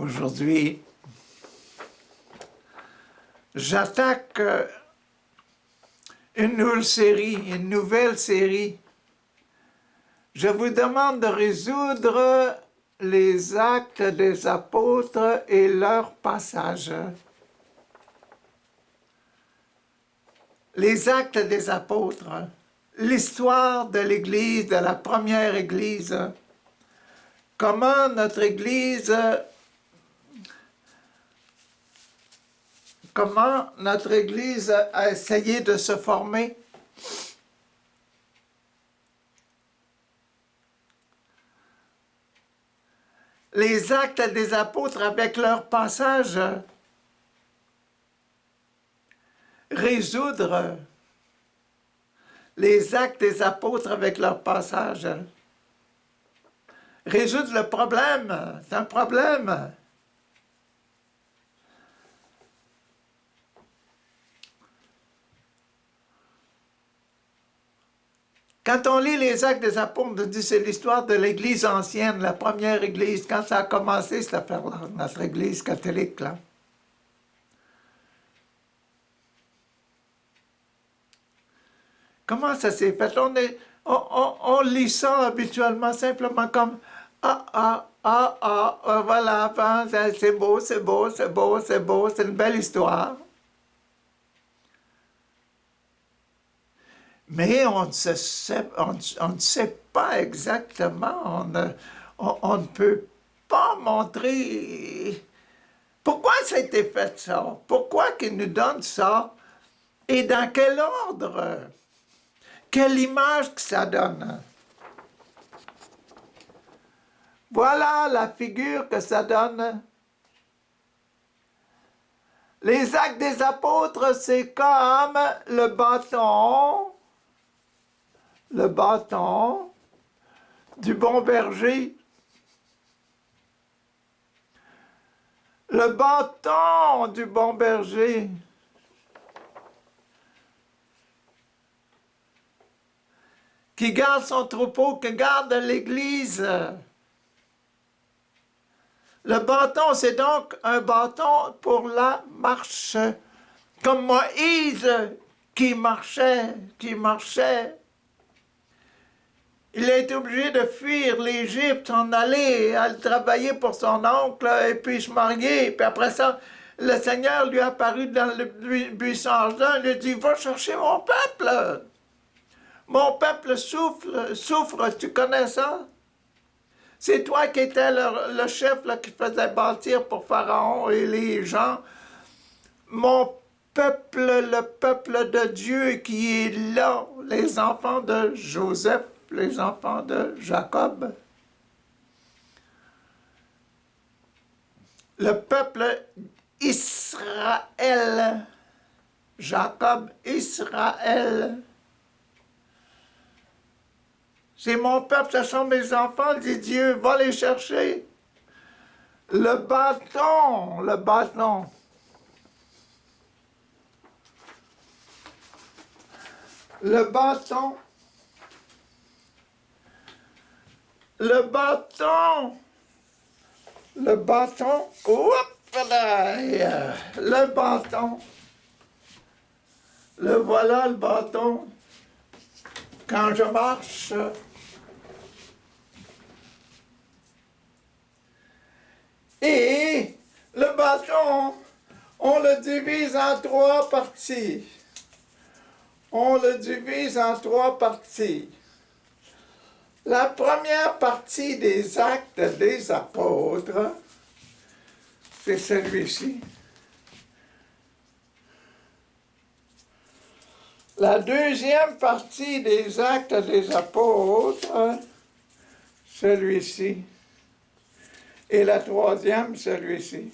Aujourd'hui, j'attaque une nouvelle série. Je vous demande de résoudre les actes des apôtres et leurs passages. Les actes des apôtres, l'histoire de l'Église, de la première Église, comment notre Église a essayé de se former. Les actes des apôtres avec leur passage, résoudre les actes des apôtres avec leur passage, résoudre le problème, c'est un problème. Quand on lit les actes des apôtres, on dit c'est l'histoire de l'Église ancienne, la première Église, quand ça a commencé cette affaire-là, notre Église catholique, là. Comment ça s'est fait? On lit ça habituellement simplement comme voilà, c'est beau, c'est beau, c'est beau, c'est beau, c'est une belle histoire. Mais on ne sait pas exactement, on ne peut pas montrer pourquoi ça a été fait ça, pourquoi qu'il nous donne ça, et dans quel ordre, quelle image que ça donne. Voilà la figure que ça donne. Les actes des apôtres, c'est comme le bâton du bon berger. Le bâton du bon berger. Qui garde son troupeau, qui garde l'Église. Le bâton, c'est donc un bâton pour la marche. Comme Moïse qui marchait. Il a été obligé de fuir l'Égypte, en aller travailler pour son oncle, et puis se marier. Puis après ça, le Seigneur lui est apparu dans le buisson ardent. Il lui a dit, va chercher mon peuple. Mon peuple souffre, tu connais ça? C'est toi qui étais le chef là, qui faisait bâtir pour Pharaon et les gens. Mon peuple, le peuple de Dieu qui est là, les enfants de Joseph, les enfants de Jacob. Le peuple Israël, Jacob, Israël. C'est mon peuple, ce sont mes enfants, dit Dieu, va les chercher. Le bâton. Le bâton, le voilà le bâton, quand je marche, et le bâton, on le divise en trois parties. La première partie des actes des apôtres, c'est celui-ci. La deuxième partie des actes des apôtres, celui-ci. Et la troisième, celui-ci.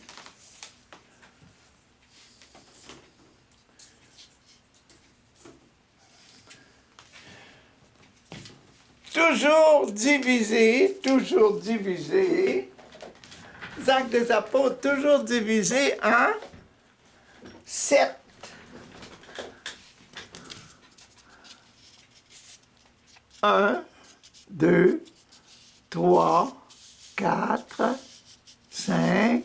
Toujours divisé, les actes des apôtres, toujours divisés en 7. Un, 2, 3, 4, 5,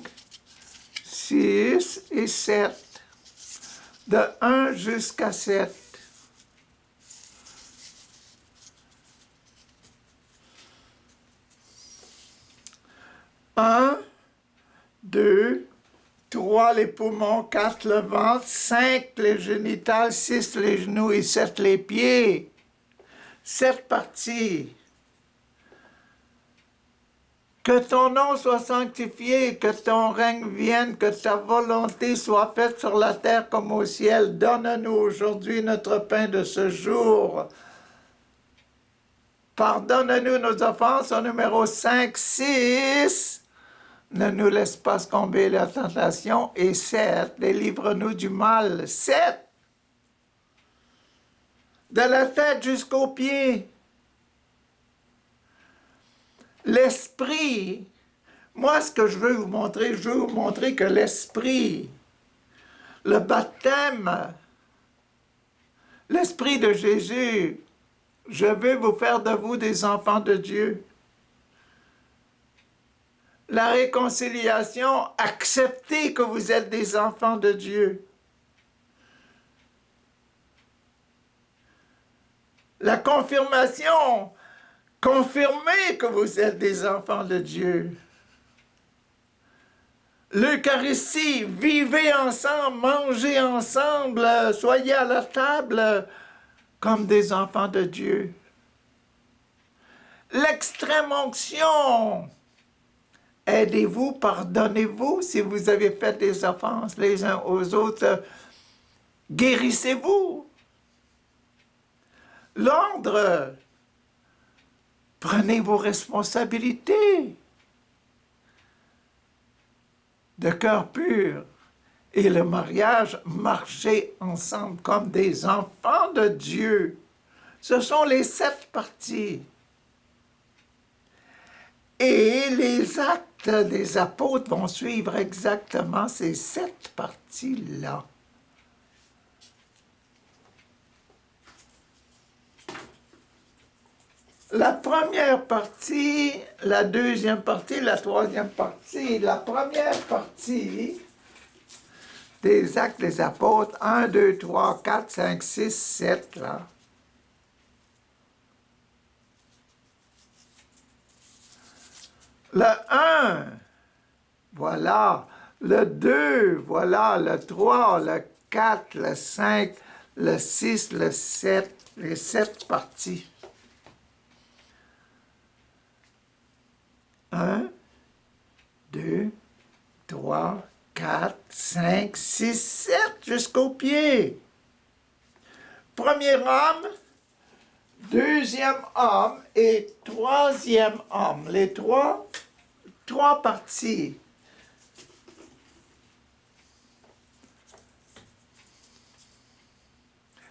6 et 7. De 1 jusqu'à 7. 1, 2, 3 les poumons, 4 le ventre, 5 les génitales, 6 les genoux et 7 les pieds. 7 parties. Que ton nom soit sanctifié, que ton règne vienne, que ta volonté soit faite sur la terre comme au ciel. Donne-nous aujourd'hui notre pain de ce jour. Pardonne-nous nos offenses au numéro 5, 6. Ne nous laisse pas succomber à la tentation. Et 7. Délivre-nous du mal. 7. De la tête jusqu'aux pieds. L'esprit. Moi, ce que je veux vous montrer que l'esprit, le baptême, l'esprit de Jésus, je veux vous faire de vous des enfants de Dieu. La réconciliation, acceptez que vous êtes des enfants de Dieu. La confirmation, confirmez que vous êtes des enfants de Dieu. L'Eucharistie, vivez ensemble, mangez ensemble, soyez à la table comme des enfants de Dieu. L'extrême-onction, aidez-vous, pardonnez-vous si vous avez fait des offenses les uns aux autres. Guérissez-vous. L'ordre, prenez vos responsabilités. De cœur pur. Et le mariage, marchez ensemble comme des enfants de Dieu. Ce sont les 7 parties. Et les actes des apôtres vont suivre exactement ces 7 parties-là. La première partie, la deuxième partie, la troisième partie, la première partie des actes des apôtres, 1, 2, 3, 4, 5, 6, 7, là. Le 1, voilà. Le 2, voilà. Le 3, le 4, le 5, le 6, le 7, les 7 parties. 1, 2, 3, 4, 5, 6, 7, jusqu'aux pieds. Premier homme, deuxième homme et troisième homme. Les trois parties.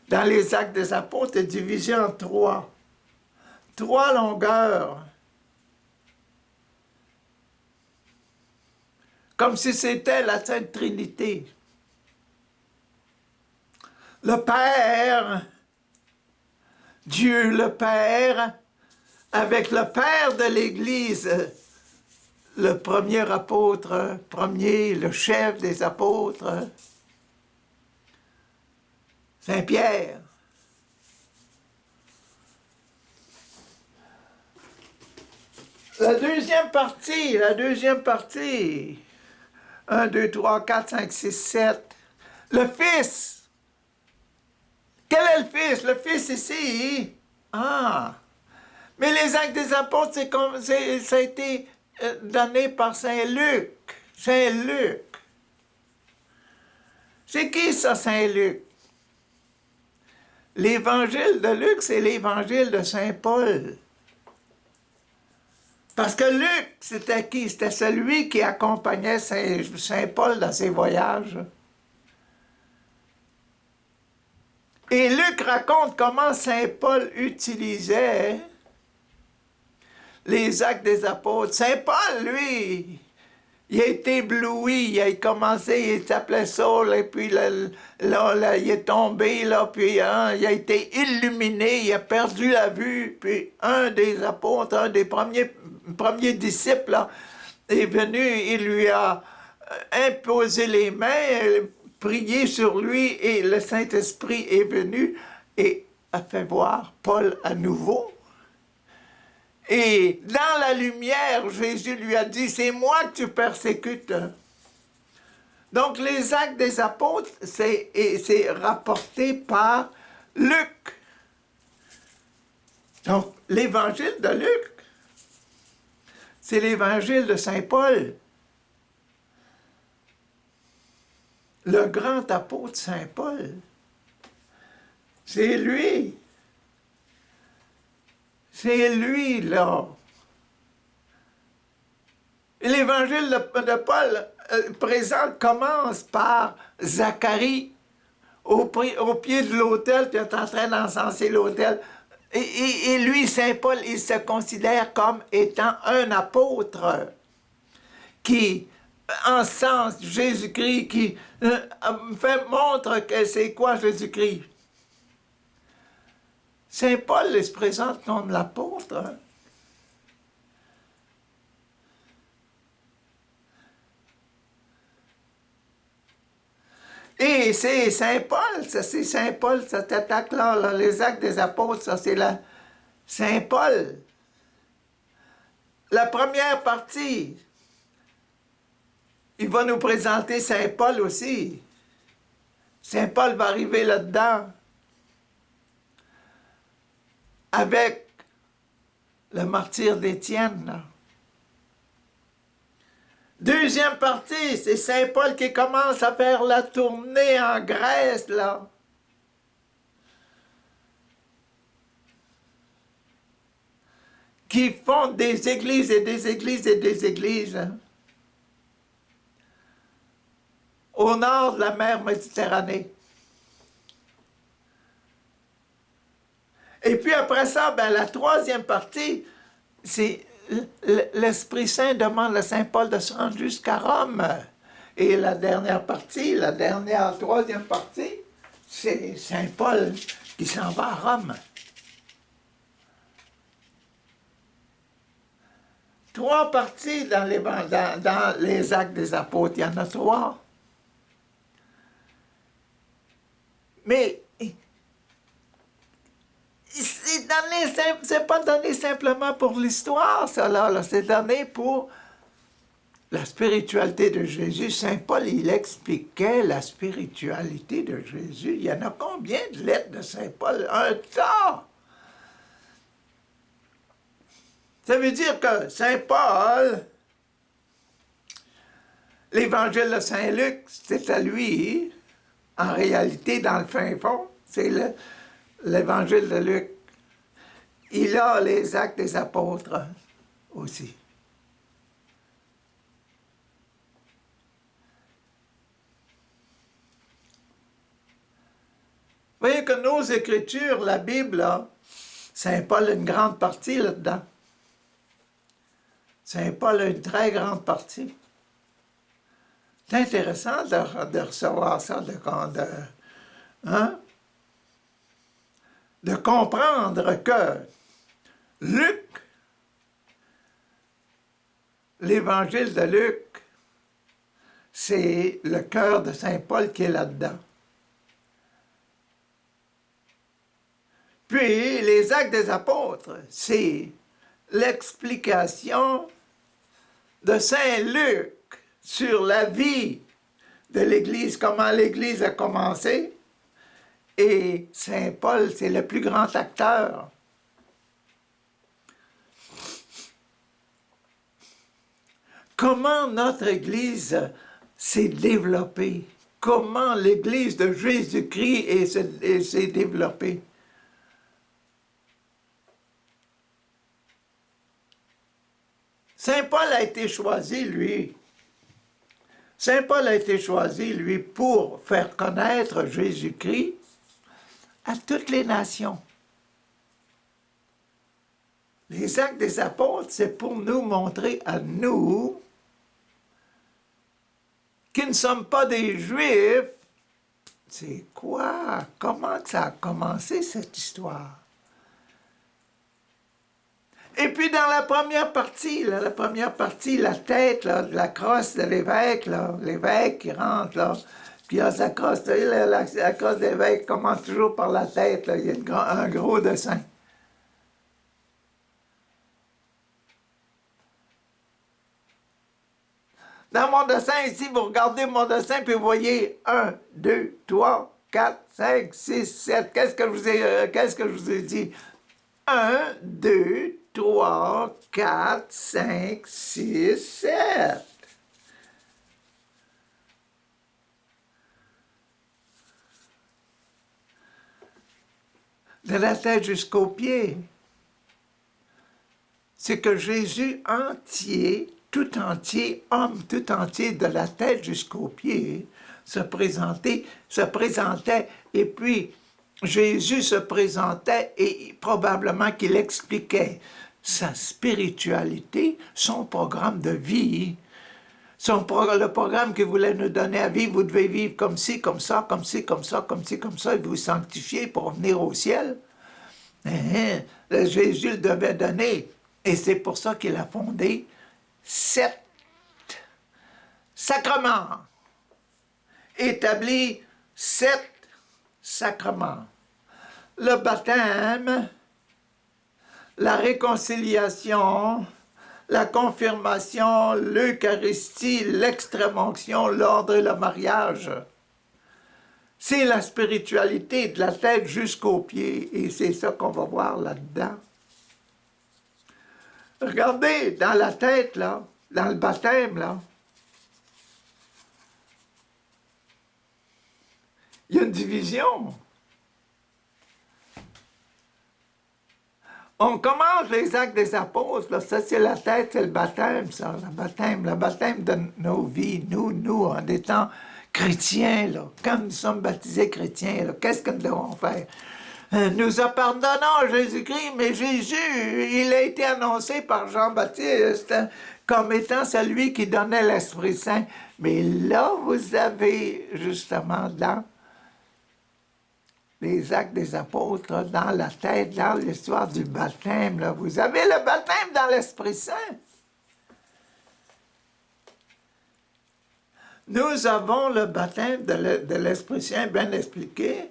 Dans les actes des apôtres, c'est divisé en 3. 3 longueurs. Comme si c'était la Sainte Trinité. Le Père, Dieu le Père, avec le Père de l'Église, le premier apôtre, le chef des apôtres, Saint Pierre. La deuxième partie, 1, 2, 3, 4, 5, 6, 7. Le Fils. Quel est le Fils? Le Fils ici. Ah. Mais les actes des apôtres, ça a été donné par Saint Luc. Saint Luc. C'est qui ça, Saint Luc? L'évangile de Luc, c'est l'évangile de Saint Paul. Parce que Luc, c'était qui? C'était celui qui accompagnait Saint Paul dans ses voyages. Et Luc raconte comment Saint Paul utilisait les actes des apôtres. Saint Paul, lui, il a été ébloui, il a commencé, il s'appelait Saul, et puis là, il est tombé, là, puis il a été illuminé, il a perdu la vue, puis un des apôtres, un des premiers disciples, là, est venu, il lui a imposé les mains, prié sur lui, et le Saint-Esprit est venu et a fait voir Paul à nouveau. Et dans la lumière, Jésus lui a dit, c'est moi que tu persécutes. Donc les Actes des Apôtres, c'est rapporté par Luc. Donc l'évangile de Luc, c'est l'évangile de Saint Paul. Le grand apôtre Saint Paul. C'est lui. C'est lui, là. L'évangile de Paul présent commence par Zacharie au pied de l'autel, qui est en train d'encenser l'autel. Et lui, Saint Paul, il se considère comme étant un apôtre qui encense Jésus-Christ, qui montre que c'est quoi Jésus-Christ. Saint Paul il se présente comme l'apôtre. Et c'est Saint Paul, cette attaque-là, là, les Actes des Apôtres, ça c'est Saint Paul. La première partie, il va nous présenter Saint Paul aussi. Saint Paul va arriver là-dedans avec le martyre d'Étienne. Deuxième partie, c'est Saint Paul qui commence à faire la tournée en Grèce, là. Qui fonde des églises et des églises et des églises. Hein, au nord de la mer Méditerranée. Et puis après ça, ben, la troisième partie, c'est l'Esprit Saint demande à Saint Paul de se rendre jusqu'à Rome. Et la dernière partie, troisième partie, c'est Saint Paul qui s'en va à Rome. Trois parties dans les Actes des Apôtres, il y en a trois. Mais c'est pas donné simplement pour l'histoire, ça là, c'est donné pour la spiritualité de Jésus. Saint Paul, il expliquait la spiritualité de Jésus. Il y en a combien de lettres de Saint Paul? Un tas! Ça veut dire que Saint Paul, l'évangile de Saint Luc, c'est à lui, en réalité, dans le fin fond, c'est l'évangile de Luc. Il a les Actes des Apôtres aussi. Vous voyez que nos Écritures, la Bible, là, Saint Paul a une grande partie là-dedans. Saint Paul a une très grande partie. C'est intéressant de recevoir ça, de comprendre que Luc, l'évangile de Luc, c'est le cœur de Saint Paul qui est là-dedans. Puis, les Actes des Apôtres, c'est l'explication de Saint Luc sur la vie de l'Église, comment l'Église a commencé. Et Saint Paul, c'est le plus grand acteur. Comment notre Église s'est développée? Comment l'Église de Jésus-Christ s'est développée? Saint Paul a été choisi, lui. Saint Paul a été choisi, lui, pour faire connaître Jésus-Christ à toutes les nations. Les Actes des Apôtres, c'est pour nous montrer à nous qui ne sommes pas des Juifs. C'est quoi? Comment ça a commencé, cette histoire? Et puis dans la première partie, là, la tête là, de la crosse de l'évêque, l'évêque qui rentre, là, puis il a sa crosse, la crosse de l'évêque commence toujours par la tête, là, il y a un gros dessin. Dans mon dessin ici, vous regardez mon dessin, puis vous voyez 1, 2, 3, 4, 5, 6, 7. Qu'est-ce que je vous ai dit? 1, 2, 3, 4, 5, 6, 7. De la tête jusqu'aux pieds. C'est que Jésus entier, tout entier, homme tout entier, de la tête jusqu'aux pieds, se présentait, et puis Jésus se présentait et probablement qu'il expliquait sa spiritualité, son programme de vie, le programme qu'il voulait nous donner à vivre. Vous devez vivre comme ci, comme ça, comme ci, comme ça, comme ci, comme ça, et vous sanctifier pour venir au ciel. Jésus le devait donner. Et c'est pour ça qu'il a fondé 7 sacrements. Établi 7 sacrements. Le baptême, la réconciliation, la confirmation, l'Eucharistie, l'extrême-onction, l'ordre et le mariage. C'est la spiritualité de la tête jusqu'aux pieds, et c'est ça qu'on va voir là-dedans. Regardez, dans la tête, là, dans le baptême, là, il y a une division. On commence les actes des apôtres, là, ça c'est la tête, c'est le baptême, ça, le baptême de nos vies, nous, en étant chrétiens, là, quand nous sommes baptisés chrétiens, qu'est-ce que nous devons faire? Nous pardonnons Jésus-Christ, mais Jésus, il a été annoncé par Jean-Baptiste comme étant celui qui donnait l'Esprit Saint. Mais là, vous avez justement dans les actes des apôtres, là, dans la tête, dans l'histoire du baptême, là, vous avez le baptême dans l'Esprit Saint. Nous avons le baptême de l'Esprit Saint bien expliqué.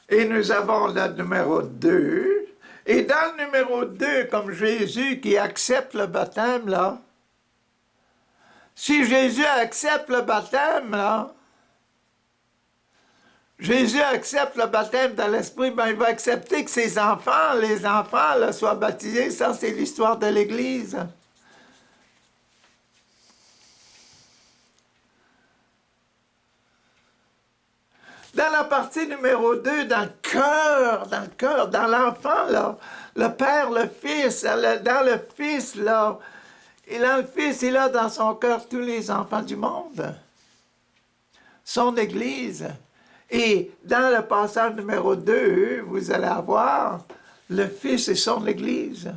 Et nous avons le numéro 2. Et dans le numéro 2, comme Jésus qui accepte le baptême, là, si Jésus accepte le baptême, là, Jésus accepte le baptême dans l'Esprit, ben il va accepter que ses enfants, les enfants, là, soient baptisés. Ça, c'est l'histoire de l'Église. Dans la partie numéro 2, dans le cœur, dans l'enfant, là, le Père, le Fils, dans le Fils, là, il a dans son cœur tous les enfants du monde, son Église. Et dans le passage numéro 2, vous allez avoir le Fils et son Église.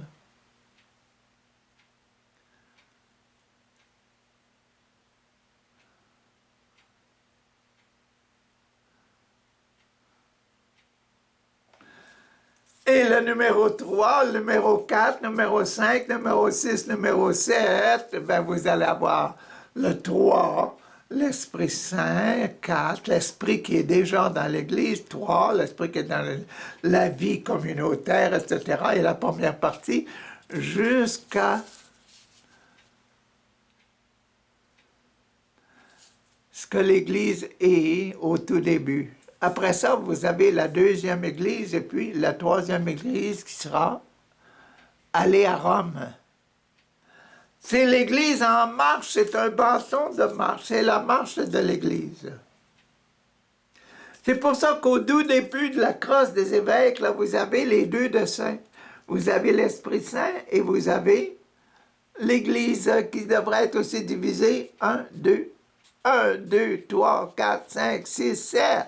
Et le numéro 3, le numéro 4, numéro 5, numéro 6, numéro 7, ben vous allez avoir le 3, l'Esprit Saint, 4, l'Esprit qui est déjà dans l'Église, 3, l'Esprit qui est dans la vie communautaire, etc. Et la première partie, jusqu'à ce que l'Église est au tout début. Après ça, vous avez la deuxième Église et puis la troisième Église qui sera aller à Rome. C'est l'Église en marche, c'est un bâton de marche, c'est la marche de l'Église. C'est pour ça qu'au tout début de la crosse des évêques, là, vous avez les deux dessins. Vous avez l'Esprit Saint et vous avez l'Église qui devrait être aussi divisée 1, 2, 1, 2, 3, 4, 5, 6, 7.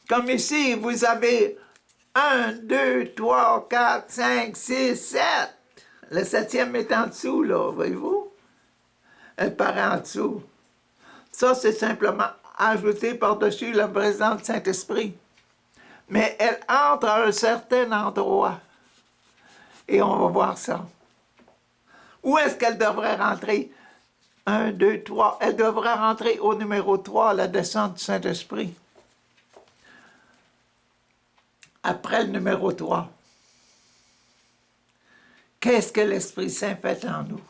Comme ici, vous avez 1, 2, 3, 4, 5, 6, 7. Le 7e est en dessous, là, voyez-vous? Elle paraît en dessous. Ça, c'est simplement ajouté par-dessus la présence du Saint-Esprit. Mais elle entre à un certain endroit. Et on va voir ça. Où est-ce qu'elle devrait rentrer? 1, 2, 3. Elle devrait rentrer au numéro 3, la descente du Saint-Esprit. Après le numéro 3. Qu'est-ce que l'Esprit Saint fait en nous?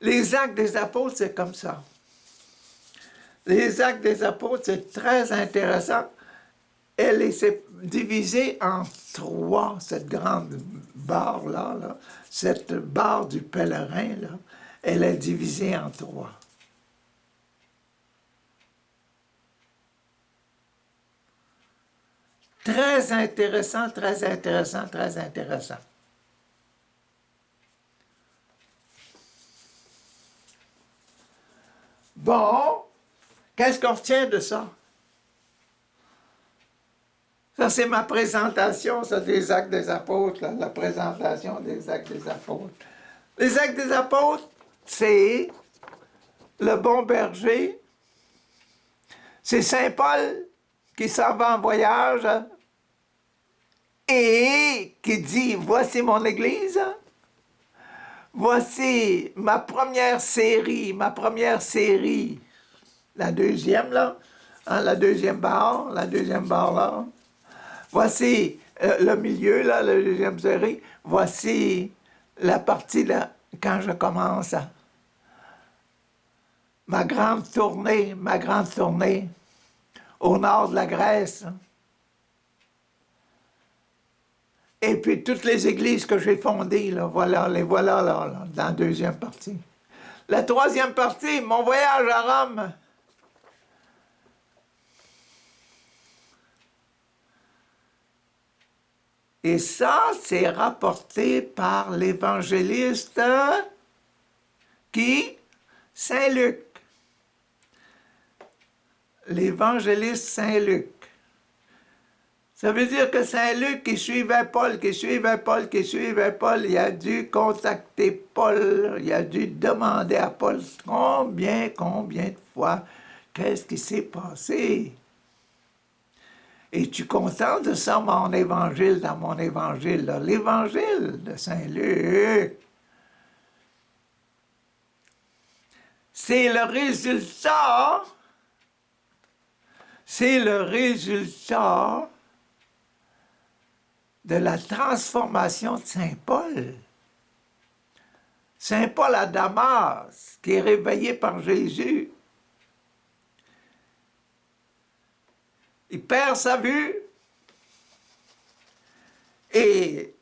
Les actes des apôtres, c'est comme ça. Les actes des apôtres, c'est très intéressant. Elle est divisée en 3, cette grande barre-là, là, cette barre du pèlerin, là, elle est divisée en 3. Très intéressant, très intéressant, très intéressant. Bon, qu'est-ce qu'on retient de ça? Ça, c'est ma présentation, ça, des Actes des Apôtres, là, la présentation des Actes des Apôtres. Les Actes des Apôtres, c'est le bon berger, c'est Saint Paul qui s'en va en voyage et qui dit, voici mon Église, voici ma première série, la deuxième, là, hein, la deuxième barre là. Voici le milieu, là, la deuxième série. Voici la partie, là, quand je commence ma grande tournée au nord de la Grèce. Et puis toutes les églises que j'ai fondées, là, voilà, les voilà là, dans la deuxième partie. La troisième partie, mon voyage à Rome. Et ça, c'est rapporté par l'évangéliste qui? Saint Luc. L'évangéliste Saint Luc. Ça veut dire que Saint Luc, qui suivait Paul, il a dû contacter Paul, il a dû demander à Paul combien de fois, qu'est-ce qui s'est passé? Es-tu content de ça, dans mon évangile, là? L'évangile de Saint Luc. C'est le résultat de la transformation de Saint Paul. Saint Paul à Damas, qui est réveillé par Jésus. Il perd sa vue et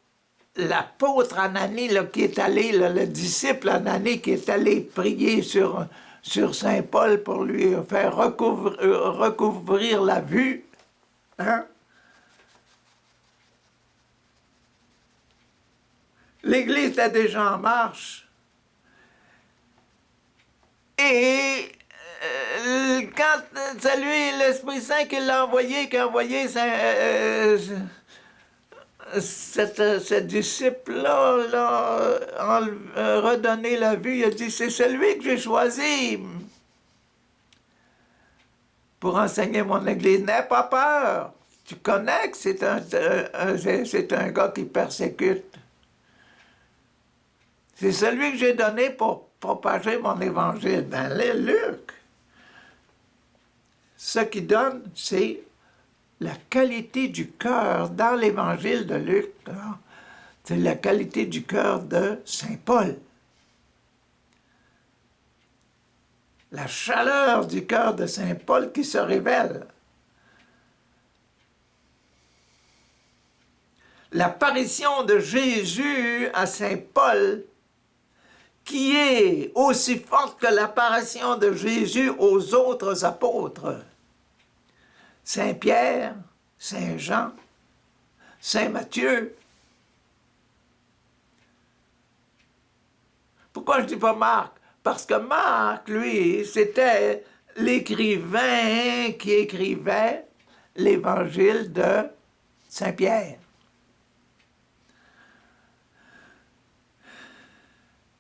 l'apôtre Ananie, là, qui est allé, là, le disciple Ananie qui est allé prier sur Saint Paul pour lui faire recouvrir la vue, hein? L'Église était déjà en marche. Et quand c'est lui, l'Esprit Saint qui l'a envoyé, qui a envoyé ce disciple-là, redonner la vue, il a dit, c'est celui que j'ai choisi pour enseigner mon Église. N'aie pas peur. Tu connais que c'est un gars qui persécute. C'est celui que j'ai donné pour propager mon évangile. Ben, Luc, ce qui donne, c'est la qualité du cœur dans l'évangile de Luc. C'est la qualité du cœur de Saint Paul. La chaleur du cœur de Saint Paul qui se révèle. L'apparition de Jésus à Saint Paul qui est aussi forte que l'apparition de Jésus aux autres apôtres. Saint Pierre, Saint Jean, Saint Matthieu. Pourquoi je dis pas Marc? Parce que Marc, lui, c'était l'écrivain qui écrivait l'évangile de Saint-Pierre.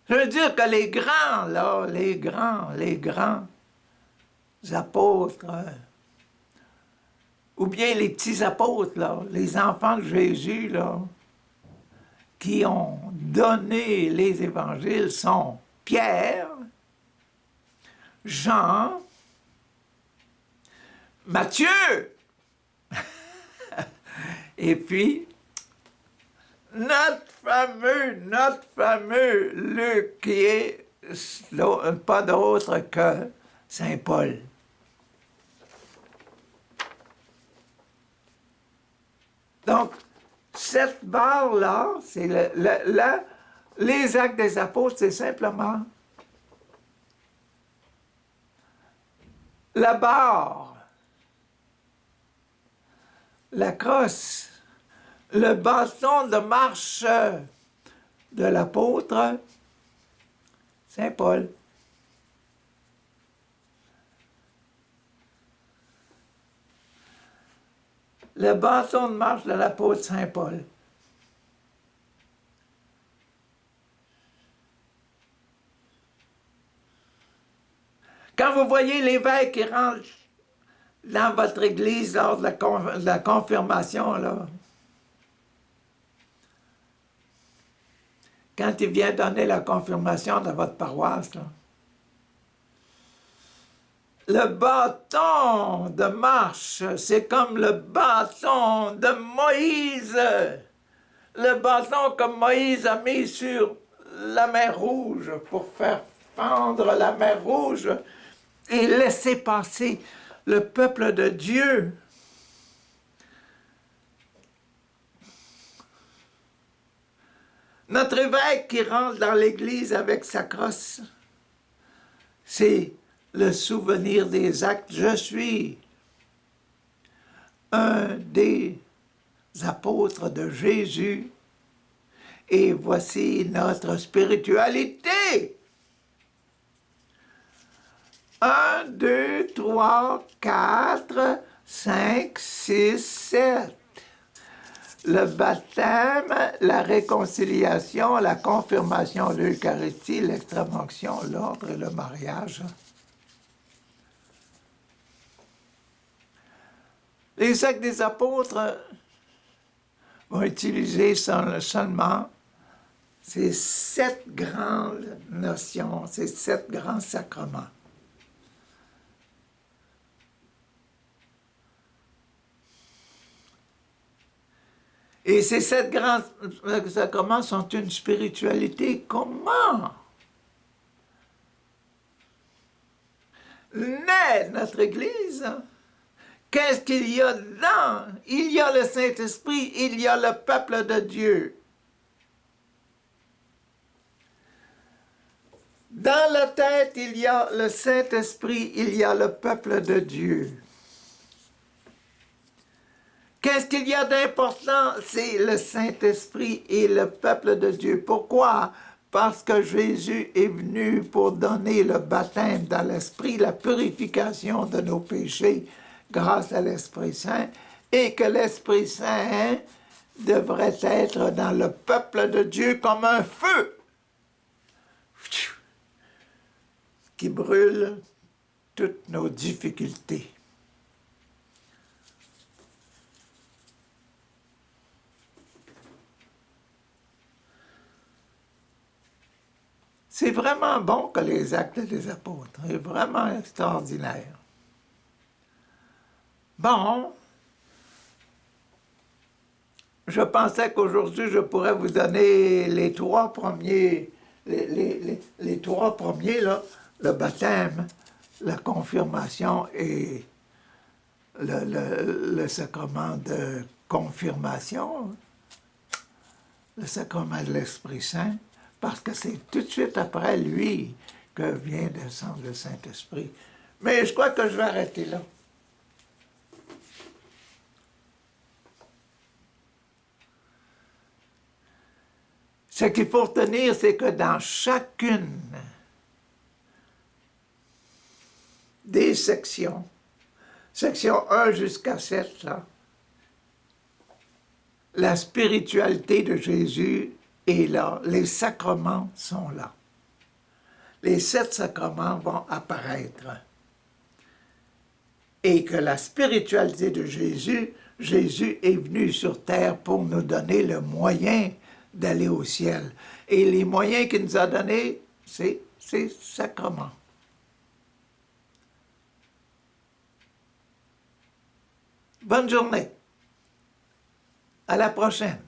Je veux dire que les grands, là, les grands apôtres, ou bien les petits apôtres, là, les enfants de Jésus, là, qui ont donné les évangiles sont Pierre, Jean, Matthieu, et puis notre fameux Luc, qui est pas d'autre que Saint Paul. Donc, cette barre-là, c'est les actes des apôtres, c'est simplement la barre, la crosse, le bâton de marche de l'apôtre Saint Paul. Le bâton de marche de l'apôtre Saint Paul. Quand vous voyez l'évêque qui rentre dans votre église lors de la confirmation, là, quand il vient donner la confirmation de votre paroisse, là, le bâton de marche, c'est comme le bâton de Moïse. Le bâton que Moïse a mis sur la mer Rouge pour faire fendre la mer Rouge et laisser passer le peuple de Dieu. Notre évêque qui rentre dans l'église avec sa crosse, c'est le souvenir des actes. Je suis un des apôtres de Jésus et voici notre spiritualité. 1, 2, 3, 4, 5, 6, 7. Le baptême, la réconciliation, la confirmation, l'Eucharistie, l'extrême-onction, l'ordre et le mariage. Les actes des apôtres vont utiliser seulement ces 7 grandes notions, ces 7 grands sacrements. Et ces 7 grands sacrements sont une spiritualité. Comment naît notre Église? Qu'est-ce qu'il y a dedans? Il y a le Saint-Esprit, il y a le peuple de Dieu. Dans la tête, il y a le Saint-Esprit, il y a le peuple de Dieu. Qu'est-ce qu'il y a d'important? C'est le Saint-Esprit et le peuple de Dieu. Pourquoi? Parce que Jésus est venu pour donner le baptême dans l'Esprit, la purification de nos péchés grâce à l'Esprit Saint, et que l'Esprit Saint devrait être dans le peuple de Dieu comme un feu qui brûle toutes nos difficultés. C'est vraiment bon que les actes des apôtres, c'est vraiment extraordinaire. Bon, je pensais qu'aujourd'hui, je pourrais vous donner les 3 premiers, les 3 premiers, là, le baptême, la confirmation et le sacrement de confirmation, le sacrement de l'Esprit Saint, parce que c'est tout de suite après lui que vient descendre le Saint-Esprit. Mais je crois que je vais arrêter là. Ce qu'il faut retenir, c'est que dans chacune des sections, section 1 jusqu'à 7, là, la spiritualité de Jésus est là, les sacrements sont là. Les 7 sacrements vont apparaître. Et que la spiritualité de Jésus, Jésus est venu sur terre pour nous donner le moyen d'aller au ciel. Et les moyens qu'il nous a donnés, c'est ces sacrements. Bonne journée. À la prochaine.